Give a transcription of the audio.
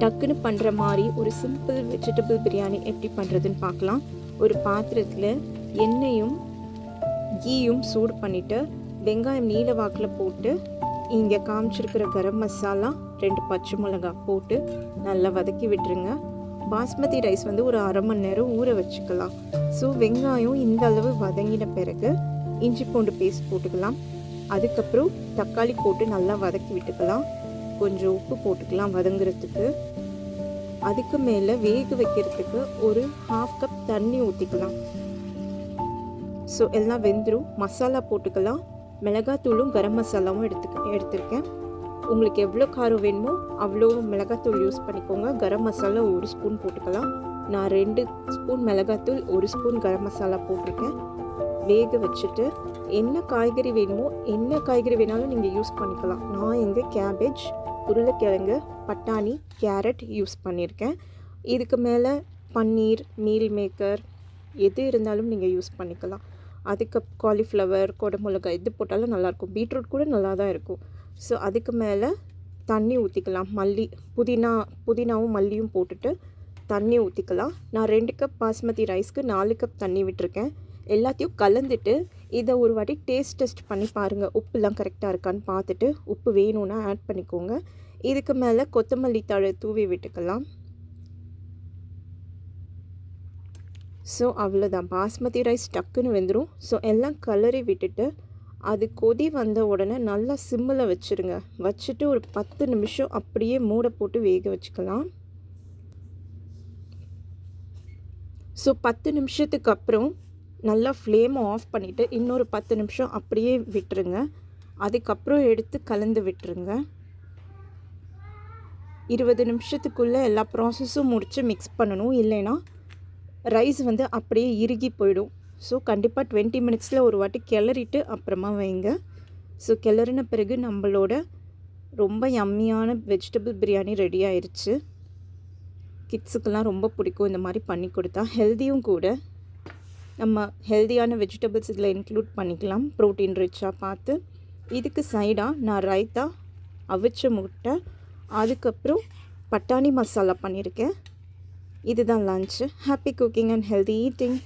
டக்குன்னு பண்ணுற மாதிரி ஒரு சிம்பிள் வெஜிடபிள் பிரியாணி எப்படி பண்ணுறதுன்னு பார்க்கலாம். ஒரு பாத்திரத்தில் எண்ணெயும் கீயும் சூடு பண்ணிவிட்டு வெங்காயம் நீல வாக்கில் போட்டு இங்கே காமிச்சிருக்கிற கரம் மசாலா 2 பச்சை மிளகாய் போட்டு நல்லா வதக்கி விட்டுருங்க. பாஸ்மதி ரைஸ் வந்து ஒரு அரை மணி நேரம் ஊற வச்சுக்கலாம். ஸோ வெங்காயம் இந்த அளவு வதங்கின பிறகு இஞ்சி பூண்டு பேஸ்ட் போட்டுக்கலாம். அதுக்கப்புறம் தக்காளி போட்டு நல்லா வதக்கி விட்டுக்கலாம். கொஞ்சம் உப்பு போட்டுக்கலாம் வதங்குறதுக்கு. அதுக்கு மேலே வேக வைக்கிறதுக்கு ஒரு 1/2 கப் தண்ணி ஊற்றிக்கலாம். ஸோ எல்லாம் வெந்துடும். மசாலா போட்டுக்கலாம். மிளகாத்தூளும் கரம் மசாலாவும் எடுத்திருக்கேன். உங்களுக்கு எவ்வளோ காரம் வேணுமோ அவ்வளோ மிளகாத்தூள் யூஸ் பண்ணிக்கோங்க. கரம் மசாலா 1 ஸ்பூன் போட்டுக்கலாம். நான் 2 ஸ்பூன் மிளகாத்தூள் 1 ஸ்பூன் கரம் மசாலா போட்டிருக்கேன். வேக வச்சுட்டு என்ன காய்கறி வேணுமோ என்ன காய்கறி வேணாலும் நீங்கள் யூஸ் பண்ணிக்கலாம். நான் இங்கே கேபேஜ், உருளைக்கிழங்கு, பட்டாணி, கேரட் யூஸ் பண்ணியிருக்கேன். இதுக்கு மேலே பன்னீர், மீல் மேக்கர் எது இருந்தாலும் நீங்கள் யூஸ் பண்ணிக்கலாம். அதுக்கு காலிஃப்ளவர், கொடமிளகாய் இது போட்டாலும் நல்லாயிருக்கும். பீட்ரூட் கூட நல்லா தான் இருக்கும். ஸோ அதுக்கு மேலே தண்ணி ஊற்றிக்கலாம். புதினாவும் மல்லியும் போட்டுட்டு தண்ணி ஊற்றிக்கலாம். நான் 2 கப் பாஸ்மதி ரைஸ்க்கு 4 கப் தண்ணி விட்டுருக்கேன். எல்லாத்தையும் கலந்துட்டு இதை ஒரு வாட்டி டெஸ்ட் பண்ணி பாருங்கள். உப்புலாம் கரெக்டாக இருக்கான்னு பார்த்துட்டு உப்பு வேணும்னா ஆட் பண்ணிக்கோங்க. இதுக்கு மேலே கொத்தமல்லி தழை தூவி விட்டுக்கலாம். ஸோ அவ்வளோதான், பாஸ்மதி ரைஸ் டக்குன்னு வெந்துடும். ஸோ எல்லாம் கலரி விட்டுட்டு அது கொதி வந்த உடனே நல்லா சிம்மில் வச்சுருங்க. வச்சுட்டு ஒரு 10 நிமிஷம் அப்படியே மூட போட்டு வேக வச்சுக்கலாம். ஸோ 10 நிமிஷத்துக்கு அப்புறம் நல்லா ஃப்ளேமை ஆஃப் பண்ணிவிட்டு இன்னொரு 10 நிமிஷம் அப்படியே விட்டுருங்க. அதுக்கப்புறம் எடுத்து கலந்து விட்டுருங்க. 20 நிமிஷத்துக்குள்ளே எல்லா ப்ராசஸும் முடித்து மிக்ஸ் பண்ணணும். இல்லைன்னா ரைஸ் வந்து அப்படியே இறுகி போயிடும். ஸோ கண்டிப்பாக 20 மினிட்ஸில் ஒரு வாட்டி கிளறிட்டு அப்புறமா வைங்க. ஸோ கிளறின பிறகு நம்மளோட ரொம்ப யம்மியான வெஜிடபிள் பிரியாணி ரெடி ஆயிடுச்சு. கிட்ஸுக்கெல்லாம் ரொம்ப பிடிக்கும் இந்த மாதிரி பண்ணி கொடுத்தா. ஹெல்த்தியும் கூட. நம்ம ஹெல்த்தியான வெஜிடபிள்ஸ் இதில் இன்க்ளூட் பண்ணிக்கலாம், ப்ரோட்டீன் ரிச்சாக பார்த்து. இதுக்கு சைடாக நான் ரைத்தா, அவிச்ச முட்டை, அதுக்கப்புறம் பட்டாணி மசாலா பண்ணியிருக்கேன். இதுதான் lunch. Happy cooking and healthy eating.